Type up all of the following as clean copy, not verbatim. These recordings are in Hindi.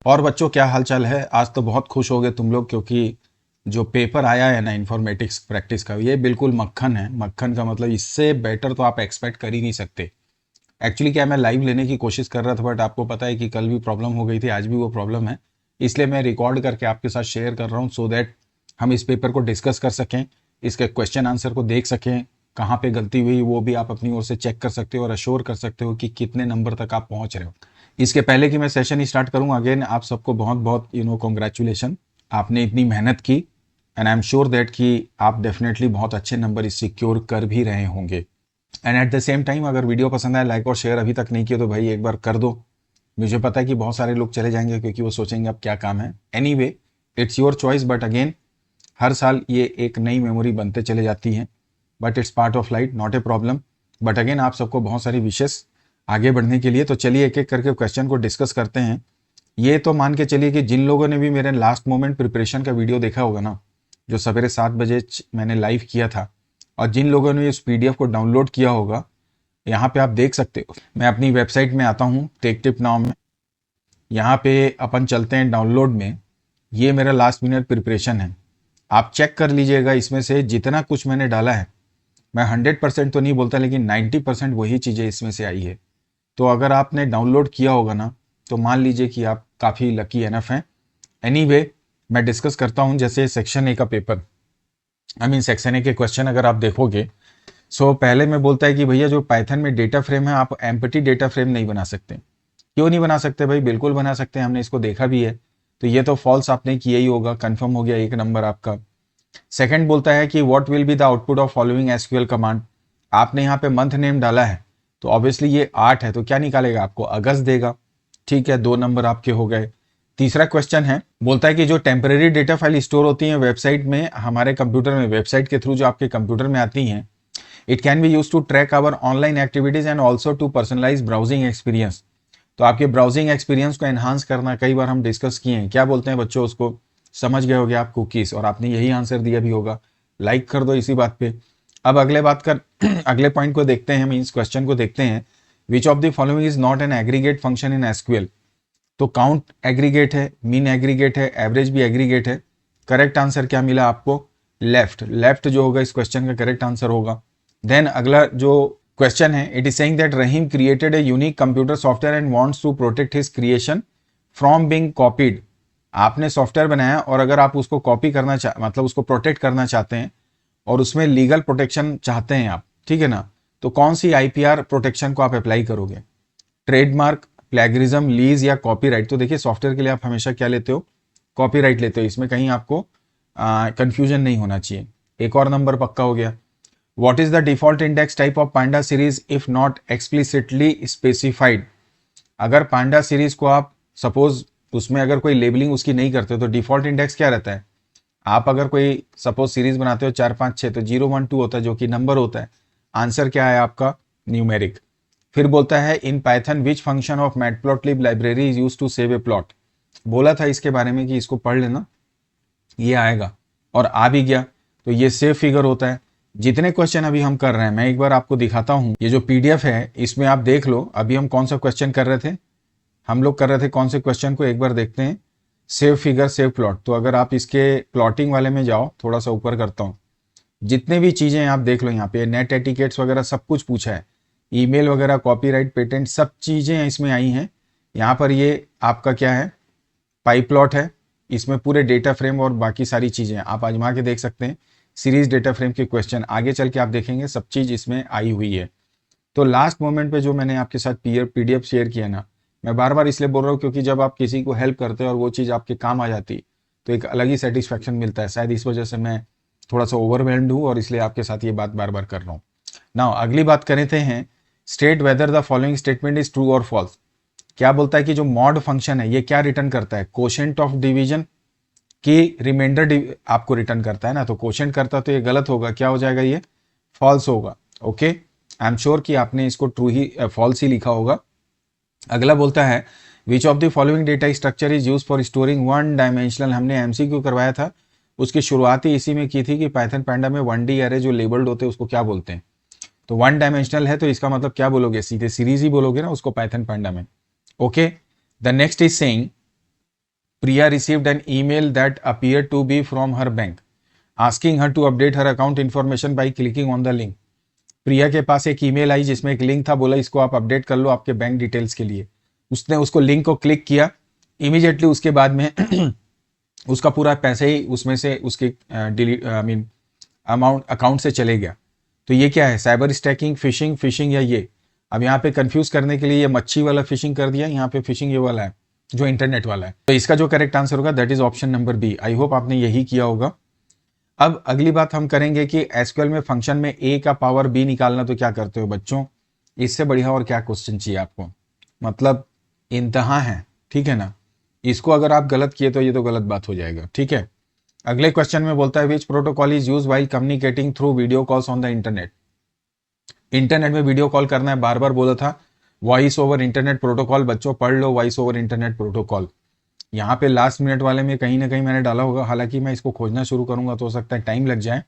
और बच्चों क्या हालचाल है। आज तो बहुत खुश हो गए तुम लोग, क्योंकि जो पेपर आया है ना इन्फॉर्मेटिक्स प्रैक्टिस का, ये बिल्कुल मक्खन है। मक्खन का मतलब इससे बेटर तो आप एक्सपेक्ट कर ही नहीं सकते। एक्चुअली क्या, मैं लाइव लेने की कोशिश कर रहा था, बट आपको पता है कि कल भी प्रॉब्लम हो गई थी, आज भी वो प्रॉब्लम है। इसलिए मैं रिकॉर्ड करके आपके साथ शेयर कर रहा हूँ, सो दैट हम इस पेपर को डिस्कस कर सकें, इसके क्वेश्चन आंसर को देख सकें, कहाँ पे गलती हुई वो भी आप अपनी ओर से चेक कर सकते हो और अश्योर कर सकते हो कि कितने नंबर तक आप पहुँच रहे हो। इसके पहले कि मैं सेशन स्टार्ट करूँ, अगेन आप सबको बहुत बहुत कॉन्ग्रेचुलेशन। आपने इतनी मेहनत की and I am sure that कि आप डेफिनेटली बहुत अच्छे नंबर इस सिक्योर कर भी रहे होंगे। And at the same time अगर वीडियो पसंद आए, लाइक और शेयर अभी तक नहीं किया तो भाई एक बार कर दो। मुझे पता है कि बहुत सारे लोग चले जाएंगे क्योंकि वो सोचेंगे अब क्या काम है। Anyway, it's your choice, but again हर साल ये एक नई मेमोरी बनते चले जाती हैं, but it's part of life, not a problem. But again आप सबको बहुत सारी विशेष आगे बढ़ने के लिए। तो चलिए एक एक करके क्वेश्चन को डिस्कस करते हैं। ये तो मान के चलिए कि जिन लोगों ने भी मेरे लास्ट मोमेंट प्रिपरेशन का वीडियो देखा होगा ना, जो सवेरे 7 बजे मैंने लाइव किया था, और जिन लोगों ने इस पीडीएफ को डाउनलोड किया होगा, यहाँ पे आप देख सकते हो। मैं अपनी वेबसाइट में आता हूँ, टेक टिप नाउ में। यहाँ पे अपन चलते हैं डाउनलोड में। ये मेरा लास्ट मिनट प्रिपरेशन है, आप चेक कर लीजिएगा। इसमें से जितना कुछ मैंने डाला है, मैं 100% तो नहीं बोलता, लेकिन 90% वही चीज़ें इसमें से आई है। तो अगर आपने डाउनलोड किया होगा ना, तो मान लीजिए कि आप काफ़ी लकी एनफ हैं। एनीवे, मैं डिस्कस करता हूँ। जैसे सेक्शन ए का पेपर, सेक्शन ए के क्वेश्चन अगर आप देखोगे, पहले में बोलता है कि भैया जो पाइथन में डेटा फ्रेम है, आप एम्प्टी डेटा फ्रेम नहीं बना सकते। क्यों नहीं बना सकते भाई? बिल्कुल बना सकते हैं, हमने इसको देखा भी है। तो ये तो फॉल्स आपने किया ही होगा, कंफर्म हो गया, 1 नंबर आपका। सेकंड बोलता है कि what will be the output of following SQL command. आपने यहाँ पे मंथ नेम डाला है, तो ऑब्वियसली ये 8 है, तो क्या निकालेगा? आपको अगस्त देगा। ठीक है, 2 नंबर आपके हो गए। तीसरा क्वेश्चन है, बोलता है कि जो टेम्परेरी डेटा फाइल स्टोर होती है वेबसाइट में, हमारे कंप्यूटर में, वेबसाइट के थ्रू जो आपके कंप्यूटर में आती हैं, it can be use to track our online activities and also to personalise browsing experience. तो आपके ब्राउजिंग एक्सपीरियंस को एनहांस करना, कई बार हम डिस्कस किए हैं। क्या बोलते हैं बच्चों उसको? समझ गए होगे आप, कुकीज। और आपने यही आंसर दिया भी होगा। लाइक कर दो इसी बात पे। अब अगले बात कर अगले पॉइंट को देखते हैं, मीन्स क्वेश्चन को देखते हैं। विच of the following is not an aggregate function in SQL. तो काउंट एग्रीगेट है, मीन एग्रीगेट है, एवरेज भी एग्रीगेट है। करेक्ट आंसर क्या मिला आपको? लेफ्ट। लेफ्ट जो होगा इस क्वेश्चन का करेक्ट आंसर होगा। देन अगला जो क्वेश्चन है, it is saying that Rahim created a unique computer software and wants to protect his creation from being copied. आपने सॉफ्टवेयर बनाया और अगर आप उसको कॉपी करना मतलब उसको प्रोटेक्ट करना चाहते हैं और उसमें लीगल प्रोटेक्शन चाहते हैं आप, ठीक है ना, तो कौन सी आईपीआर प्रोटेक्शन को आप अप्लाई करोगे? ट्रेडमार्क, प्लेगरिज्म, लीज या कॉपीराइट? तो देखिए, सॉफ्टवेयर के लिए आप हमेशा क्या लेते हो? कॉपीराइट लेते हो। इसमें कहीं आपको कंफ्यूजन नहीं होना चाहिए। एक और नंबर पक्का हो गया। What is the default index type of Panda series if not explicitly specified? अगर पांडा सीरीज को आप सपोज उसमें अगर कोई लेबलिंग उसकी नहीं करते तो डिफॉल्ट इंडेक्स क्या रहता है? आप अगर कोई सपोज सीरीज बनाते हो 4 5 6, तो 0 1 2 होता है, जो कि नंबर होता है। आंसर क्या है आपका? न्यूमेरिक। फिर बोलता है in Python which function of Matplotlib library is use to save a plot. बोला था इसके बारे में कि इसको पढ़ लेना, ये आएगा, और आ भी गया। तो ये सेव फिगर होता है। जितने क्वेश्चन अभी हम कर रहे हैं, मैं एक बार आपको दिखाता हूं। ये जो पीडीएफ है इसमें आप देख लो, अभी हम कौन सा क्वेश्चन कर रहे थे। हम लोग कर रहे थे कौन से क्वेश्चन को, एक बार देखते हैं। Save figure, save plot. तो अगर आप इसके प्लॉटिंग वाले में जाओ, थोड़ा सा ऊपर करता हूँ, जितने भी चीजें आप देख लो, यहाँ पे नेट एटिकेट्स वगैरह सब कुछ पूछा है, ईमेल वगैरह, कॉपीराइट, पेटेंट, सब चीजें इसमें आई हैं। यहाँ पर ये आपका क्या है? पाई प्लॉट है। इसमें पूरे डेटा फ्रेम और बाकी सारी चीजें आप आजमा के देख सकते हैं। सीरीज डेटा फ्रेम के क्वेश्चन आगे चल के आप देखेंगे, सब चीज इसमें आई हुई है। तो लास्ट मोमेंट पे जो मैंने आपके साथ पीडीएफ शेयर किया ना, मैं बार बार इसलिए बोल रहा हूँ क्योंकि जब आप किसी को हेल्प करते हो और वो चीज़ आपके काम आ जाती, तो एक अलग ही सेटिस्फैक्शन मिलता है। शायद इस वजह से मैं थोड़ा सा ओवरवेल्म्ड हूँ और इसलिए आपके साथ ये बात बार बार कर रहा हूँ। नाउ अगली बात करते हैं, state whether the following statement is true और फॉल्स। क्या बोलता है कि जो मॉड फंक्शन है ये क्या रिटर्न करता है? कोशेंट ऑफ डिवीजन की रिमाइंडर आपको रिटर्न करता है ना, तो क्वेश्चन करता तो ये गलत होगा। क्या हो जाएगा? ये फॉल्स होगा। ओके, आई एम श्योर कि आपने इसको ट्रू ही फॉल्स ही लिखा होगा। अगला बोलता है which of the following data structure is use for storing one dimensional. हमने एमसीक्यू करवाया था, उसकी शुरुआत ही इसी में की थी कि पाइथन पैंडा में 1D एरे जो लेबल्ड होते हैं उसको क्या बोलते हैं। तो 1 डायमेंशनल है तो इसका मतलब क्या बोलोगे? सीधे सीरीज ही बोलोगे ना उसको पाइथन पैंडा में। Okay, the next is saying Priya received an email that appeared to be from her bank, asking her to update her account information by clicking on the link. प्रिया के पास एक ईमेल आई जिसमें एक लिंक था, बोला इसको आप अपडेट कर लो आपके बैंक डिटेल्स के लिए। उसने उसको लिंक को क्लिक किया, इमीडिएटली उसके बाद में उसका पूरा पैसे ही उसमें से उसके डिलीट अमाउंट अकाउंट से चले गया। तो ये क्या है, साइबर स्टैकिंग, फिशिंग या ये। अब यहाँ पे कंफ्यूज करने के लिए ये मच्छी वाला फिशिंग कर दिया, यहाँ पे फिशिंग ये वाला है जो इंटरनेट वाला है। तो इसका जो करेक्ट आंसर होगा that is option number b. I hope आपने यही किया होगा। अब अगली बात हम करेंगे कि एसक्यूएल में फंक्शन में ए का पावर बी निकालना, तो क्या करते हो बच्चों, इससे बढ़िया और क्या क्वेश्चन चाहिए आपको, मतलब इंतहा है, ठीक है ना। इसको अगर आप गलत किए तो ये तो गलत बात हो जाएगा, ठीक है। अगले क्वेश्चन में बोलता है विच protocol is use while communicating through video calls on the internet. Internet में वीडियो कॉल करना है, बार बार बोला था वॉइस ओवर इंटरनेट प्रोटोकॉल। बच्चों पढ़ low voice over internet protocol. यहाँ पे लास्ट मिनट वाले में कहीं ना कहीं मैंने डाला होगा, हालांकि मैं इसको खोजना शुरू करूंगा तो हो सकता है टाइम लग जाए,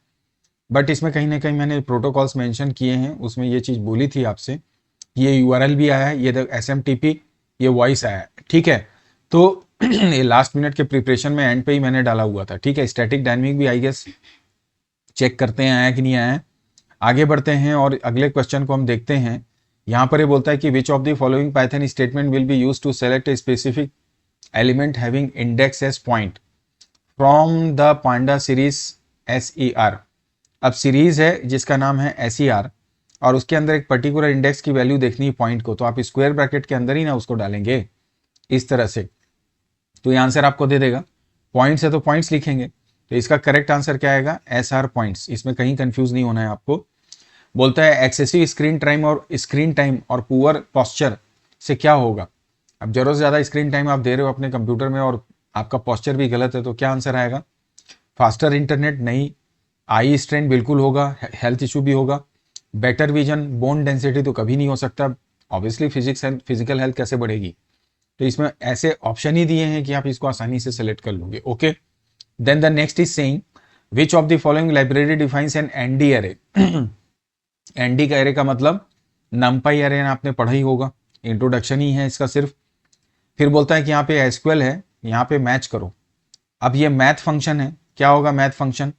बट इसमें कहीं ना कहीं मैंने प्रोटोकॉल्स मेंशन किए हैं, उसमें ये चीज़ बोली थी आपसे। ये यूआरएल भी आया है, ये एसएमटीपी, ये वॉइस आया है, ठीक है। तो ये लास्ट मिनट के प्रिपरेशन में एंड पे ही मैंने डाला हुआ था, ठीक है। स्टैटिक डायनेमिक भी आई गेस चेक करते हैं आया कि नहीं आया है। आगे बढ़ते हैं और अगले क्वेश्चन को हम देखते हैं। यहाँ पर ये बोलता है कि which of the following Python statement will be use to select a specific element having index as point from the panda series SER। अब सीरीज है जिसका नाम है SER और उसके अंदर एक पर्टिकुलर इंडेक्स की वैल्यू देखनी है पॉइंट को, तो आप स्क्वायर ब्रैकेट के अंदर ही ना उसको डालेंगे इस तरह से, तो ये आंसर आपको दे देगा। पॉइंट्स है तो पॉइंट्स लिखेंगे, तो इसका करेक्ट आंसर क्या आएगा, SR पॉइंट्स। इसमें कहीं कंफ्यूज नहीं होना है आपको। बोलता है एक्सेसिव स्क्रीन टाइम और पुअर पॉस्चर से क्या होगा। अब जरूरत से ज़्यादा स्क्रीन टाइम आप दे रहे हो अपने कंप्यूटर में और आपका पॉस्चर भी गलत है, तो क्या आंसर आएगा, फास्टर इंटरनेट नहीं, आई स्ट्रेन बिल्कुल होगा, हेल्थ इशू भी होगा, बेटर विजन, बोन डेंसिटी तो कभी नहीं हो सकता, ऑब्वियसली फिजिकल हेल्थ कैसे बढ़ेगी। तो इसमें ऐसे ऑप्शन ही दिए हैं कि आप इसको आसानी से सेलेक्ट कर लोगे, okay. Then the next is saying which of the following library defines an ND array. ND का एरे का मतलब नमपाई एरे आपने पढ़ा ही होगा, इंट्रोडक्शन ही है इसका सिर्फ। फिर बोलता है कि यहाँ पे एसक्यूएल है, यहाँ पे मैच करो। अब ये मैथ फंक्शन है, क्या होगा मैथ फंक्शन,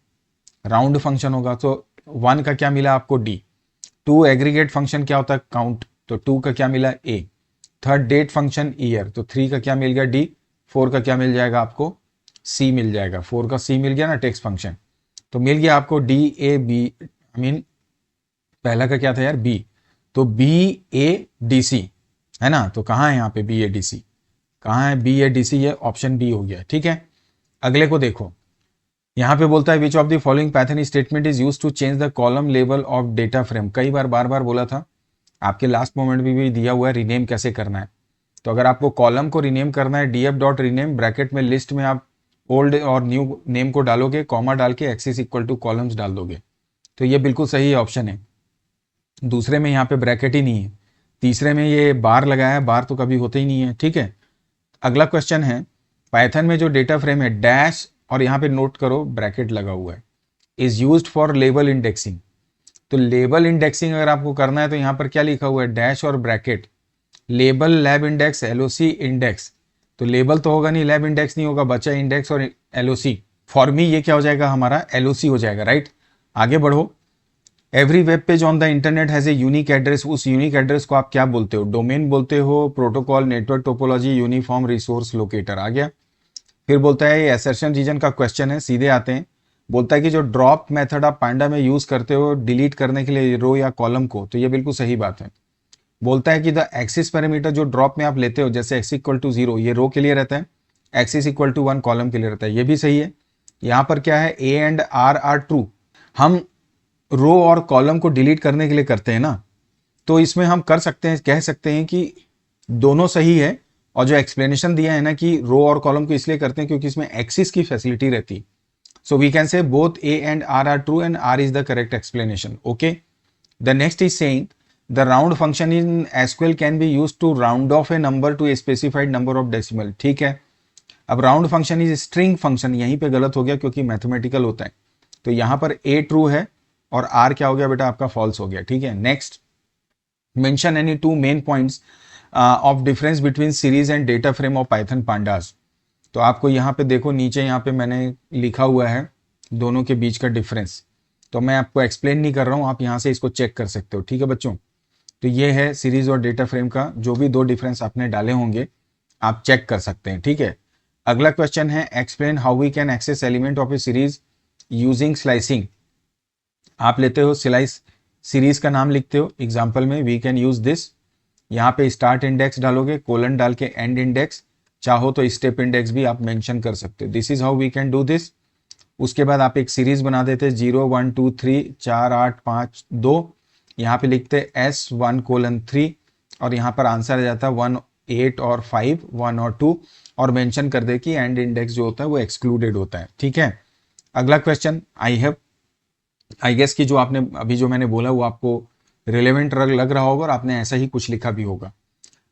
राउंड फंक्शन होगा, तो 1 का क्या मिला आपको D। 2 एग्रीगेट फंक्शन क्या होता है काउंट, तो 2 का क्या मिला A। Third date function year, तो 3 का क्या मिल गया D। 4 का क्या मिल जाएगा आपको C मिल जाएगा, 4 का C मिल गया ना टेक्स्ट फंक्शन, तो मिल गया आपको DAB, पहला का क्या था यार B, तो BADC है ना। तो कहाँ है यहाँ पे BADC, कहाँ है BADC, ये ऑप्शन B हो गया, ठीक है। अगले को देखो, यहाँ पे बोलता है which of the following Python statement is use to change the column level of data frame. कई बार बार बार बोला था, आपके लास्ट मोमेंट में भी दिया हुआ है रिनेम कैसे करना है। तो अगर आपको कॉलम को रिनेम करना है df.rename ब्रैकेट में लिस्ट में आप ओल्ड और न्यू नेम को डालोगे, कॉमा डाल के एक्सिस इक्वल टू कॉलम्स डाल दोगे, तो ये बिल्कुल सही ऑप्शन है। दूसरे में यहाँ पे ब्रैकेट ही नहीं है, तीसरे में ये बार लगाया है, बार तो कभी होते ही नहीं है, ठीक है। अगला क्वेश्चन है पाइथन में जो डेटा फ्रेम है डैश और यहाँ पे नोट करो ब्रैकेट लगा हुआ है, is used for label indexing. तो लेबल इंडेक्सिंग अगर आपको करना है तो यहाँ पर क्या लिखा हुआ है, डैश और bracket, label lab index LOC index. तो लेबल तो होगा नहीं, लैब इंडेक्स नहीं होगा, बचा इंडेक्स और LOC। फॉर मी ये क्या हो जाएगा हमारा LOC हो जाएगा, राइट। आगे बढ़ो, every web page on the internet has a unique address. उस यूनिक एड्रेस को आप क्या बोलते हो, डोमेन बोलते हो, protocol, network topology, uniform resource locator. आ गया। फिर बोलता है ये असर्शन रीजन का क्वेश्चन है, सीधे आते हैं। बोलता है कि जो ड्रॉप मेथड आप पांडा में यूज करते हो डिलीट करने के लिए रो या कॉलम को, तो ये बिल्कुल सही बात है। बोलता है कि द एक्सिस पैरामीटर जो ड्रॉप में आप लेते हो, जैसे x इक्वल टू 0 ये रो के लिए रहता है, एक्सिस इक्वल टू 1 कॉलम के लिए रहता है, ये भी सही है। यहाँ पर क्या है, A and R are true. हम रो और कॉलम को डिलीट करने के लिए करते हैं ना, तो इसमें हम कर सकते हैं, कह सकते हैं कि दोनों सही है। और जो एक्सप्लेनेशन दिया है ना कि रो और कॉलम को इसलिए करते हैं क्योंकि इसमें एक्सिस की फैसिलिटी रहती, so we can say both A and R are true and R is the correct explanation, okay. The next is saying the round function in SQL can be use to round off a number to a specified number of decimal, ठीक है। अब round function is string function, यहीं पे गलत हो गया क्योंकि मैथमेटिकल होता है, तो यहाँ पर A ट्रू है और R क्या हो गया बेटा आपका फॉल्स हो गया, ठीक है। Next, mention any 2 main points of difference between series and data frame of Python pandas. तो आपको यहाँ पे देखो नीचे यहाँ पे मैंने लिखा हुआ है दोनों के बीच का डिफरेंस, तो मैं आपको एक्सप्लेन नहीं कर रहा हूँ, आप यहाँ से इसको चेक कर सकते हो। ठीक है बच्चों, तो ये है सीरीज और डेटा फ्रेम का जो भी दो डिफरेंस आपने डाले होंगे आप चेक कर सकते हैं। ठीक है, अगला क्वेश्चन है explain how we can access element of a series using slicing. आप लेते हो स्लाइस, सीरीज का नाम लिखते हो, एग्जाम्पल में वी कैन यूज दिस, यहाँ पे स्टार्ट इंडेक्स डालोगे, कोलन डाल के एंड इंडेक्स, चाहो तो स्टेप इंडेक्स भी आप मेंशन कर सकते हो। This is how we can do this. उसके बाद आप एक सीरीज बना देते 0 1 2 3 4 8 5 2, यहाँ पे लिखते S1:3 और यहाँ पर आंसर आ जाता है 1 8 और 5 1 और 2, और मेंशन कर दे कि एंड इंडेक्स जो होता है वो एक्सक्लूडेड होता है। ठीक है, अगला क्वेश्चन आई गेस कि जो आपने अभी जो मैंने बोला वो आपको रिलेवेंट लग रहा होगा और आपने ऐसा ही कुछ लिखा भी होगा।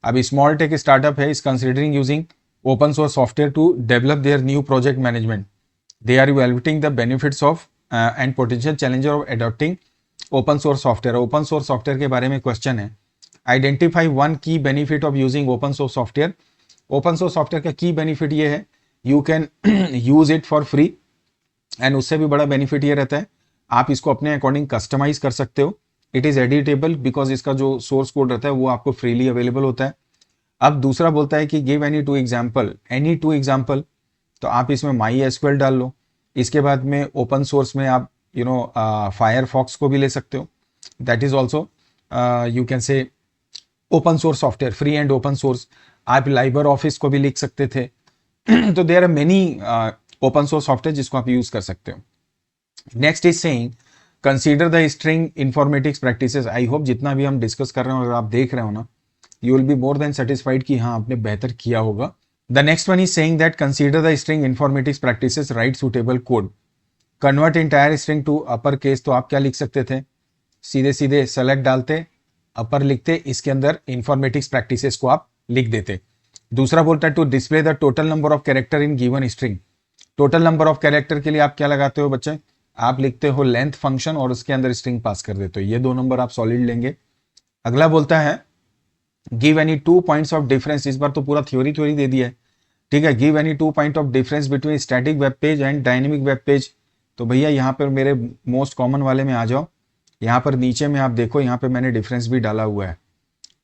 अब स्मॉल टेक स्टार्टअप है, is considering using open source software to develop their new project management. They are evaluating the benefits of and potential challenger of adopting open source software. Open source software के बारे में क्वेश्चन है, identify one key benefit of using open source software. Open source software का की बेनिफिट ये है, you can use it for free, and उससे भी बड़ा बेनिफिट ये रहता है आप इसको अपने अकॉर्डिंग कस्टमाइज कर सकते हो। इट इज एडिटेबल बिकॉज इसका जो सोर्स कोड रहता है वो आपको फ्रीली अवेलेबल होता है। अब दूसरा बोलता है कि गिव एनी टू एग्जाम्पल, तो आप इसमें माई एसक्यूएल डाल लो। इसके बाद में ओपन सोर्स में आप फायरफॉक्स को भी ले सकते हो, that is also you can say open source software, free and open source. आप लाइबर ऑफिस को भी लिख सकते थे तो there are many open source software जिसको आप यूज कर सकते हो। Next is saying consider the string informatics practices. I hope जितना भी हम डिस्कस कर रहे हो अगर आप देख रहे हो ना, you will be more than satisfied कि हाँ आपने बेहतर किया होगा। The next one is saying that consider the string informatics practices, write suitable code, convert entire string to upper case. तो आप क्या लिख सकते थे, सीधे सीधे सेलेक्ट डालते, अपर लिखते, इसके अंदर इन्फॉर्मेटिक्स प्रैक्टिसेस को आप लिख देते। दूसरा बोलता है to display the total number of character in given string. Total number of character के लिए आप क्या लगाते हो बच्चे, आप लिखते हो लेंथ फंक्शन और उसके अंदर स्ट्रिंग पास कर देते हो, ये 2 नंबर आप सॉलिड लेंगे। अगला बोलता है give any 2 points of difference. इस बार तो पूरा थ्योरी दे दिया है। ठीक है, give any 2 point of difference between static web page and dynamic web page. तो भैया यहाँ पर मेरे मोस्ट कॉमन वाले में आ जाओ, यहाँ पर नीचे में आप देखो, यहाँ पे मैंने डिफरेंस भी डाला हुआ है।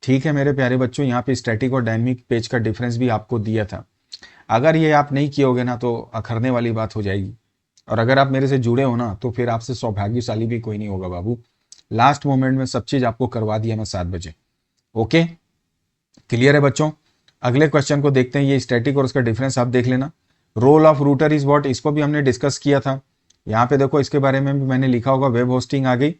ठीक है मेरे प्यारे बच्चों, यहाँ पे स्टैटिक और डायनेमिक पेज का डिफरेंस भी आपको दिया था। अगर ये आप नहीं किए होगे ना तो अखरने वाली बात हो जाएगी, और अगर आप मेरे से जुड़े हो ना तो फिर आपसे सौभाग्यशाली भी कोई नहीं होगा बाबू। लास्ट मोमेंट में सब चीज आपको करवा दिया मैं 7 बजे। ओके, क्लियर है बच्चों। अगले क्वेश्चन को देखते हैं, ये स्टैटिक और उसका डिफरेंस आप देख लेना। Role of router is what, इसको भी हमने डिस्कस किया था। यहाँ पे देखो इसके बारे में भी मैंने लिखा होगा, वेब होस्टिंग आ गई,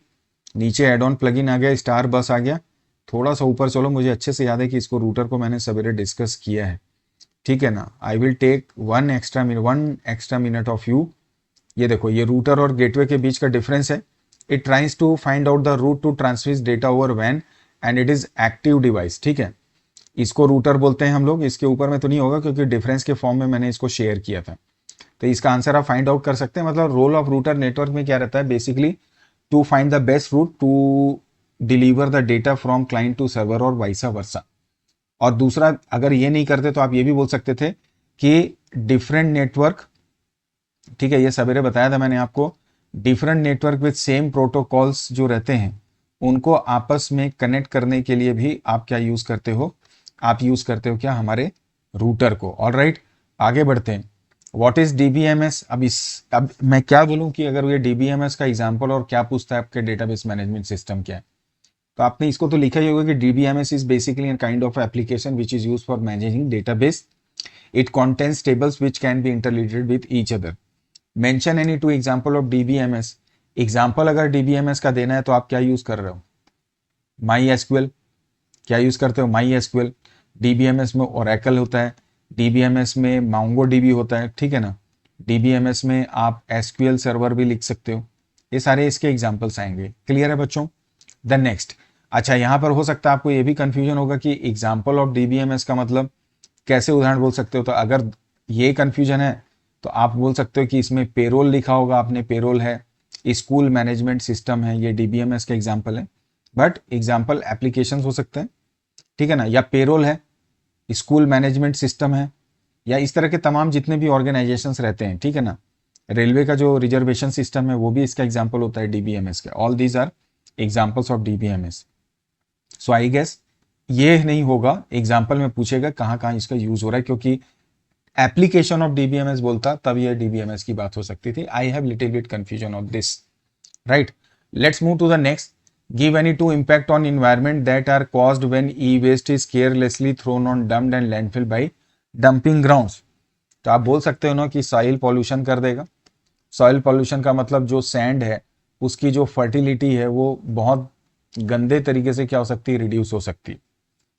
नीचे एड ऑन प्लगइन आ गया, स्टार बस आ गया। थोड़ा सा ऊपर चलो, मुझे अच्छे से याद है कि इसको रूटर को मैंने सवेरे डिस्कस किया है। ठीक है ना, I will take 1 extra minute of you. ये देखो, ये रूटर और गेटवे के बीच का डिफरेंस है। It tries to find out the route to transmit data over वैन and it is active device. ठीक है, इसको रूटर बोलते हैं हम लोग। इसके ऊपर में तो नहीं होगा क्योंकि डिफरेंस के फॉर्म में मैंने इसको शेयर किया था, तो इसका आंसर आप फाइंड आउट कर सकते हैं। मतलब रोल ऑफ रूटर नेटवर्क में क्या रहता है, basically to find the best route to deliver the data from client to server और वाइसा वर्सा। और दूसरा, अगर ये नहीं करते तो आप ये भी बोल सकते थे कि डिफरेंट नेटवर्क, ठीक है, ये सवेरे बताया था मैंने आपको, different network with same protocols जो रहते हैं उनको आपस में कनेक्ट करने के लिए भी आप क्या यूज करते हो, आप यूज करते हो क्या, हमारे रूटर को। ऑलराइट, आगे बढ़ते हैं। What is DBMS. अब मैं क्या बोलूं कि अगर ये डीबीएमएस का एग्जांपल और क्या पूछता है आपके डेटाबेस मैनेजमेंट सिस्टम क्या है, तो आपने इसको तो लिखा ही होगा कि DBMS is basically an kind of application which is used for managing database. It contains tables which can be interrelated with each other. Mention any 2 example of DBMS. Example अगर डीबीएमएस का देना है तो आप क्या यूज कर रहे हो, माई एसक्यूएल। क्या यूज करते हो, माई एसक्यूएल। डीबीएमएस में ओरेकल होता है, डीबीएमएस में मोंगोडीबी होता है, ठीक है ना। डीबीएमएस में आप एसक्यूएल सर्वर भी लिख सकते हो। ये सारे इसके एग्जांपल्स आएंगे। क्लियर है बच्चों। द नेक्स्ट, अच्छा यहाँ पर हो सकता है आपको ये भी कंफ्यूजन होगा कि एग्जांपल ऑफ डीबीएमएस का मतलब कैसे उदाहरण बोल सकते हो। तो अगर ये कंफ्यूजन है तो आप बोल सकते हो कि इसमें पेरोल लिखा होगा आपने, पेरोल है, स्कूल मैनेजमेंट सिस्टम है, ये डीबीएमएस का एग्जाम्पल है, बट एग्जाम्पल एप्लीकेशन हो सकते हैं, ठीक है ना। या पेरोल है, स्कूल मैनेजमेंट सिस्टम है, या इस तरह के तमाम जितने भी ऑर्गेनाइजेशंस रहते हैं, ठीक है ना, रेलवे का जो रिजर्वेशन सिस्टम है वो भी इसका एग्जाम्पल होता है डीबीएमएस का। All these are examples of DBMS. So I guess ये नहीं होगा, एग्जाम्पल में पूछेगा कहाँ कहाँ इसका यूज हो रहा है, क्योंकि एप्लीकेशन ऑफ डीबीएमएस बोलता तब ये डीबीएमएस की बात हो सकती थी। I have little bit confusion of this, right. Let's move to the next. Give any two impact on environment that are caused when e waste is carelessly thrown on dumped and landfill by dumping grounds. तो आप बोल सकते हो ना कि सॉइल पॉल्यूशन कर देगा। सॉइल पॉल्यूशन का मतलब जो सैंड है उसकी जो फर्टिलिटी है वो बहुत गंदे तरीके से क्या हो सकती है, रिड्यूस हो सकती है,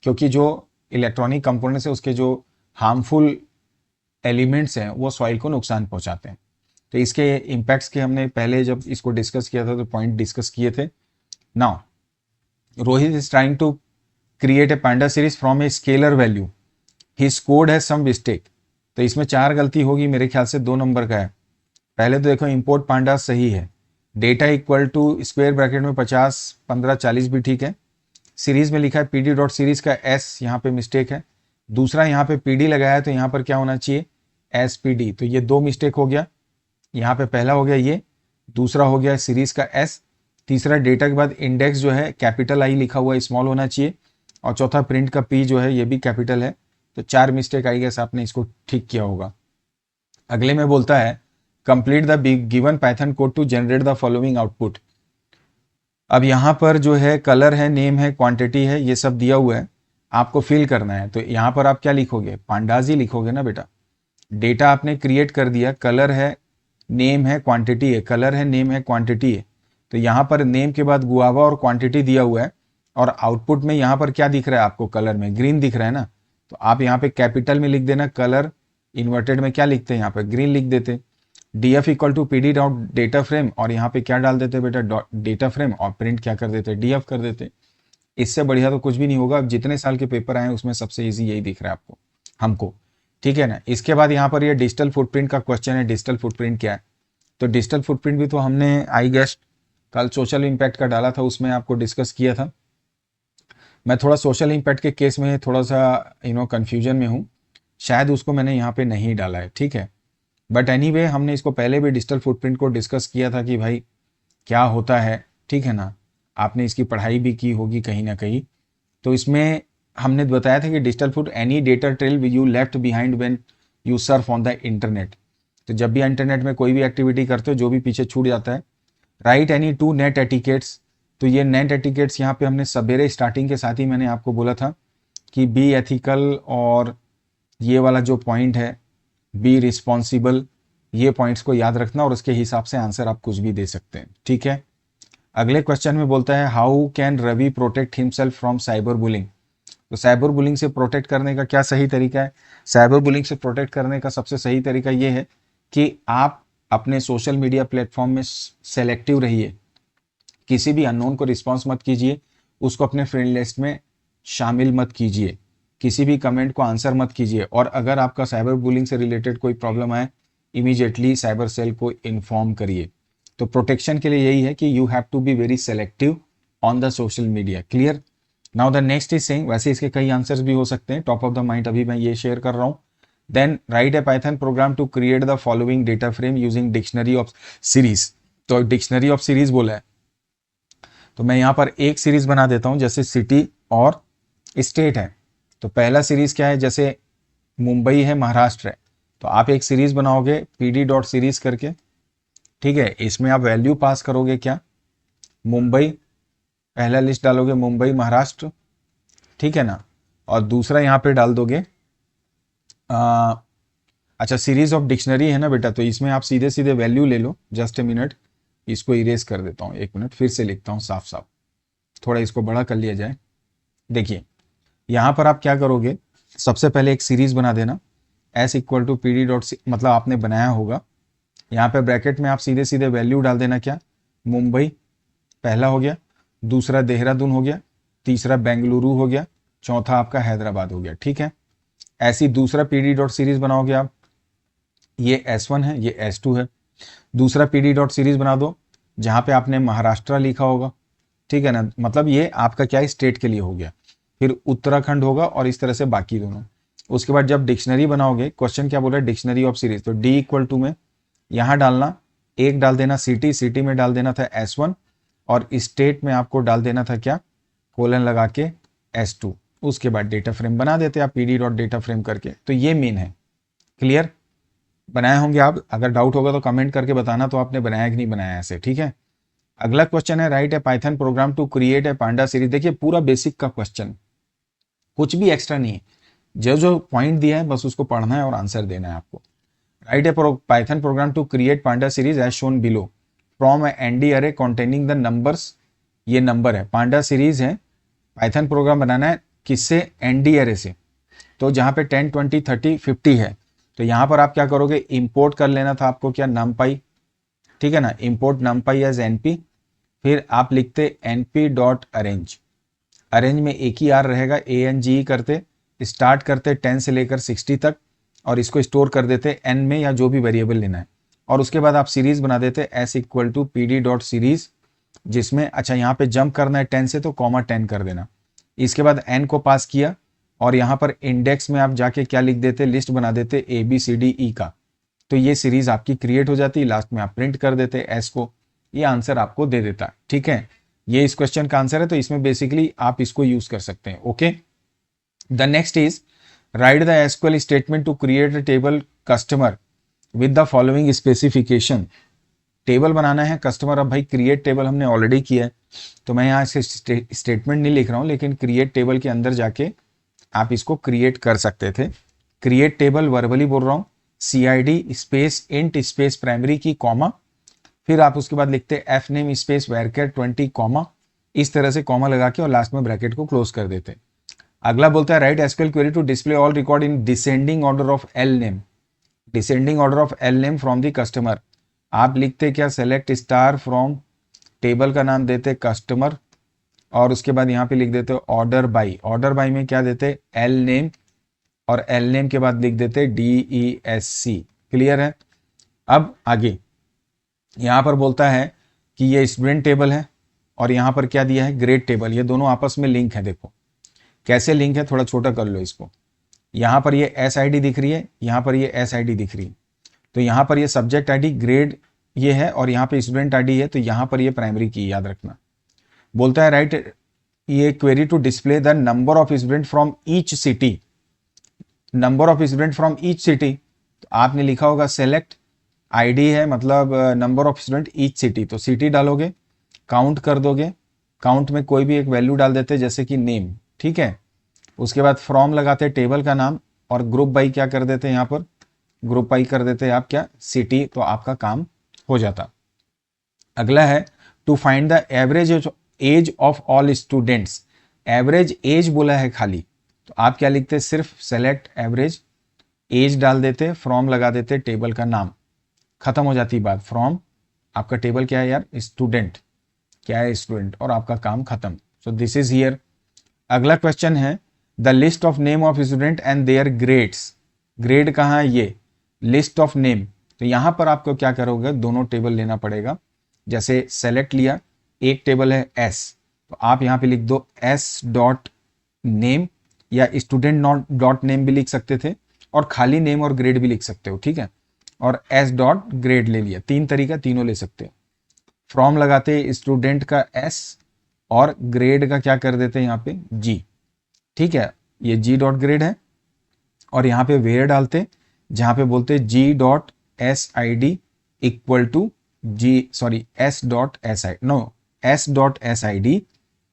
क्योंकि जो इलेक्ट्रॉनिक कंपोनेंट्स है उसके जो हार्मफुल एलिमेंट्स हैं वो सॉइल को नुकसान पहुंचाते हैं। तो इसके इम्पैक्ट्स के हमने पहले जब इसको डिस्कस किया था तो पॉइंट डिस्कस किए थे। Now Rohit is trying to create a panda series from a scalar value, his code has some mistake. तो इसमें 4 गलती होगी, मेरे ख्याल से 2 नंबर का है। पहले तो देखो इंपोर्ट पांडा सही है, data equal to square bracket में 50 15 40 भी ठीक है। सीरीज में लिखा है पीडी डॉट सीरीज का एस, यहाँ पे मिस्टेक है। दूसरा यहाँ पे पीडी लगाया है तो यहाँ पर क्या होना चाहिए, एस पी डी। तो ये 2 मिस्टेक हो गया। यहाँ पे पहला हो गया ये, दूसरा हो गया सीरीज का एस, तीसरा डेटा के बाद इंडेक्स जो है कैपिटल आई लिखा हुआ स्मॉल होना चाहिए, और चौथा प्रिंट का पी जो है ये भी कैपिटल है। तो 4 मिस्टेक आई गैस आपने इसको ठीक किया होगा। अगले में बोलता है complete the given Python code to generate the following output. अब यहाँ पर जो है कलर है, नेम है, क्वांटिटी है, ये सब दिया हुआ है, आपको फिल करना है। तो यहाँ पर आप क्या लिखोगे, पांडाज ही लिखोगे ना बेटा। डेटा आपने क्रिएट कर दिया, कलर है, नेम है, क्वांटिटी है, कलर है, नेम है, क्वांटिटी है। तो यहाँ पर नेम के बाद गुआवा और क्वांटिटी दिया हुआ है, और आउटपुट में यहाँ पर क्या दिख रहा है आपको, कलर में ग्रीन दिख रहा है ना। तो आप यहाँ पे कैपिटल में लिख देना कलर, इन्वर्टेड में क्या लिखते हैं यहाँ पे ग्रीन लिख देते। df equal to P D dot data frame, और यहाँ पे क्या डाल देते बेटा, डेटा फ्रेम, और प्रिंट क्या कर देते, df कर देते। इससे बढ़िया तो कुछ भी नहीं होगा। अब जितने साल के पेपर आए उसमें सबसे इजी यही दिख रहा है आपको, हमको, ठीक है ना। इसके बाद यहाँ पर ये डिजिटल फुटप्रिंट का क्वेश्चन है। डिजिटल फुटप्रिंट क्या है, तो डिजिटल फुटप्रिंट भी तो हमने आई गेस कल सोशल इम्पैक्ट का डाला था, उसमें आपको डिस्कस किया था। मैं थोड़ा सोशल इम्पैक्ट के केस में थोड़ा सा कन्फ्यूजन में हूँ, शायद उसको मैंने यहाँ पे नहीं डाला है, ठीक है। बट एनीवे हमने इसको पहले भी डिजिटल फुटप्रिंट को डिस्कस किया था कि भाई क्या होता है, ठीक है ना। आपने इसकी पढ़ाई भी की होगी कहीं ना कहीं। तो इसमें हमने बताया था कि digital foot any data trail you left behind when you Surf on the internet. तो जब भी इंटरनेट में कोई भी एक्टिविटी करते हो जो भी पीछे छूट जाता है। Right any 2 net etiquettes. तो ये नेट एटिकेट्स यहाँ पे हमने सवेरे स्टार्टिंग के साथ ही मैंने आपको बोला था कि बी एथिकल, और ये वाला जो पॉइंट है बी रिस्पॉन्सिबल, ये पॉइंट्स को याद रखना और उसके हिसाब से आंसर आप कुछ भी दे सकते हैं, ठीक है। अगले क्वेश्चन में बोलता है how can Ravi protect himself from cyber bullying. तो साइबर बुलिंग से प्रोटेक्ट करने का क्या सही तरीका है। साइबर बुलिंग से प्रोटेक्ट करने का सबसे सही तरीका ये है कि आप अपने सोशल मीडिया प्लेटफॉर्म में सेलेक्टिव रहिए, किसी भी अननोन को रिस्पॉन्स मत कीजिए, उसको अपने फ्रेंड लिस्ट में शामिल मत कीजिए, किसी भी कमेंट को आंसर मत कीजिए, और अगर आपका साइबर बुलिंग से रिलेटेड कोई प्रॉब्लम आए इमीडिएटली साइबर सेल को इन्फॉर्म करिए। तो प्रोटेक्शन के लिए यही है कि you have to be very selective on the social media, clear. Now the next is saying, वैसे इसके कई आंसर्स भी हो सकते हैं, टॉप ऑफ द माइंड अभी मैं ये शेयर कर रहा हूँ। Then write a Python program to create the following data frame using dictionary of series. तो डिक्शनरी ऑफ सीरीज बोला है, तो मैं यहाँ पर एक सीरीज बना देता हूँ, जैसे सिटी और स्टेट है। तो पहला सीरीज क्या है, जैसे मुंबई है, महाराष्ट्र है, तो आप एक सीरीज बनाओगे पीडी डॉट सीरीज करके, ठीक है। इसमें आप वैल्यू पास करोगे क्या, मुंबई, पहला लिस्ट डालोगे मुंबई महाराष्ट्र, ठीक है ना। और दूसरा यहाँ पे डाल दोगे अच्छा सीरीज ऑफ डिक्शनरी है ना बेटा, तो इसमें आप सीधे सीधे वैल्यू ले लो। जस्ट ए मिनट, इसको इरेज कर देता हूँ, 1 मिनट, फिर से लिखता हूँ साफ साफ, थोड़ा इसको बड़ा कर लिया जाए। देखिए यहाँ पर आप क्या करोगे, सबसे पहले एक सीरीज बना देना S equal to P D dot, मतलब आपने बनाया होगा। यहाँ पे ब्रैकेट में आप सीधे सीधे वैल्यू डाल देना, क्या, मुंबई पहला हो गया, दूसरा देहरादून हो गया, तीसरा बेंगलुरु हो गया, चौथा आपका हैदराबाद हो गया, ठीक है। ऐसी दूसरा पी डी डॉट सीरीज बनाओगे आप, ये S1 है, ये S2 है। दूसरा पी डी डॉट सीरीज बना दो जहाँ पे आपने महाराष्ट्र लिखा होगा, ठीक है ना, मतलब ये आपका क्या है, स्टेट के लिए हो गया। फिर उत्तराखंड होगा और इस तरह से बाकी दोनों। उसके बाद जब डिक्शनरी बनाओगे, क्वेश्चन क्या बोल रहा है, डिक्शनरी ऑफ सीरीज, तो डी इक्वल टू में यहाँ डालना, एक डाल देना सिटी, सिटी में डाल देना था S1 और स्टेट में आपको डाल देना था क्या, कोलन लगा के S2। उसके बाद डेटा फ्रेम बना देते आप pd डॉट डेटा फ्रेम करके। तो ये मेन है। क्लियर, बनाए होंगे आप, अगर डाउट होगा तो कमेंट करके बताना तो आपने बनाया कि नहीं बनाया ऐसे, ठीक है। अगला क्वेश्चन है write a Python program to create a panda series. देखिए पूरा बेसिक का क्वेश्चन, कुछ भी एक्स्ट्रा नहीं है, जो जो पॉइंट दिया है बस उसको पढ़ना है और आंसर देना है आपको। Write a Python program to create panda series as shown below from ND array containing the numbers. ये नंबर है, पांडा सीरीज है, पाइथन प्रोग्राम बनाना है किससे, एनडी अरे से। तो जहाँ पे 10, 20, 30, 50 है, तो यहाँ पर आप क्या करोगे, इंपोर्ट कर लेना था आपको क्या, नमपाई, ठीक है ना, इंपोर्ट नमपाई एज एनपी, फिर आप लिखते np डॉट अरेंज, अरेंज में एक ही आर रहेगा, ANGE करते, स्टार्ट करते 10 से लेकर 60 तक और इसको स्टोर कर देते n में या जो भी वेरिएबल लेना है। और उसके बाद आप सीरीज बना देते s equal to pd dot series, जिसमें अच्छा यहाँ पे जंप करना है 10 से तो कॉमा 10 कर देना। इसके बाद n को पास किया और यहाँ पर इंडेक्स में आप जाके क्या लिख देते, लिस्ट बना देते ABCDE का, तो ये सीरीज आपकी क्रिएट हो जाती है। लास्ट में आप प्रिंट कर देते s को, ये आंसर आपको दे देता, ठीक है। ये इस क्वेश्चन का आंसर है, तो इसमें बेसिकली आप इसको यूज कर सकते हैं। Okay, the next is write the SQL statement to create a table customer with the following specification. Table बनाना है कस्टमर, अब भाई क्रिएट टेबल हमने ऑलरेडी किया है तो मैं यहाँ से स्टेटमेंट नहीं लिख रहा हूँ, लेकिन क्रिएट टेबल के अंदर जाके आप इसको क्रिएट कर सकते थे। क्रिएट टेबल वर्बली बोल रहा हूँ, CID space int space primary की कॉमा, फिर आप उसके बाद लिखते एफ नेम स्पेस वैरकेर 20 कॉमा, इस तरह से कॉमा लगा के और लास्ट में ब्रैकेट को क्लोज कर देते। अगला बोलता है write SQL query to display all record in descending order of L name, descending order of L name from the customer. आप लिखते क्या, सेलेक्ट स्टार फ्रॉम, टेबल का नाम देते कस्टमर और उसके बाद यहाँ पे लिख देते ऑर्डर बाई, ऑर्डर बाई में क्या देते एल नेम और एल नेम के बाद लिख देते DESC। क्लियर है। अब आगे यहाँ पर बोलता है कि ये स्टूडेंट टेबल है और यहाँ पर क्या दिया है, ग्रेड टेबल, ये दोनों आपस में लिंक है। देखो कैसे लिंक है, थोड़ा छोटा कर लो इसको। यहाँ पर ये SID दिख रही है, यहाँ पर ये SID दिख रही है, तो यहाँ पर ये सब्जेक्ट ID ग्रेड ये है और यहाँ पे स्टूडेंट ID है, तो यहाँ पर ये प्राइमरी की, याद रखना। बोलता है राइट ये query to display the number of student from each city, number of student from each city, तो आपने लिखा होगा सेलेक्ट ID है मतलब number of student each city, तो सिटी डालोगे, काउंट कर दोगे, काउंट में कोई भी एक वैल्यू डाल देते जैसे कि नेम, ठीक है। उसके बाद फ्रॉम लगाते टेबल का नाम और ग्रुप बाई क्या कर देते यहाँ पर, ग्रुप बाई कर देते आप क्या, सिटी, तो आपका काम हो जाता। अगला है to find the average age of all students, average age बोला है खाली, तो आप क्या लिखते, सिर्फ सेलेक्ट एवरेज एज डाल देते, फ्रॉम लगा देते टेबल का नाम, खत्म हो जाती बात। फ्रॉम आपका टेबल क्या है यार, स्टूडेंट, क्या है स्टूडेंट, और आपका काम खत्म। So this is here. अगला क्वेश्चन है the list of name of student and their grades, grade कहाँ है, ये लिस्ट ऑफ नेम, तो यहाँ पर आपको क्या करोगे, दोनों टेबल लेना पड़ेगा। जैसे सेलेक्ट लिया, एक टेबल है S, तो आप यहाँ पे लिख दो S डॉट नेम या स्टूडेंट डॉट नेम भी लिख सकते थे और खाली नेम और ग्रेड भी लिख सकते हो, ठीक है। और S डॉट ग्रेड ले लिया, तीन तरीका, तीनों ले सकते हो। फ्रॉम लगाते स्टूडेंट का S और ग्रेड का क्या कर देते हैं यहाँ पे G, ठीक है, ये G डॉट ग्रेड है। और यहाँ पे वेयर डालते जहाँ पे बोलते G dot SID equal to S dot SID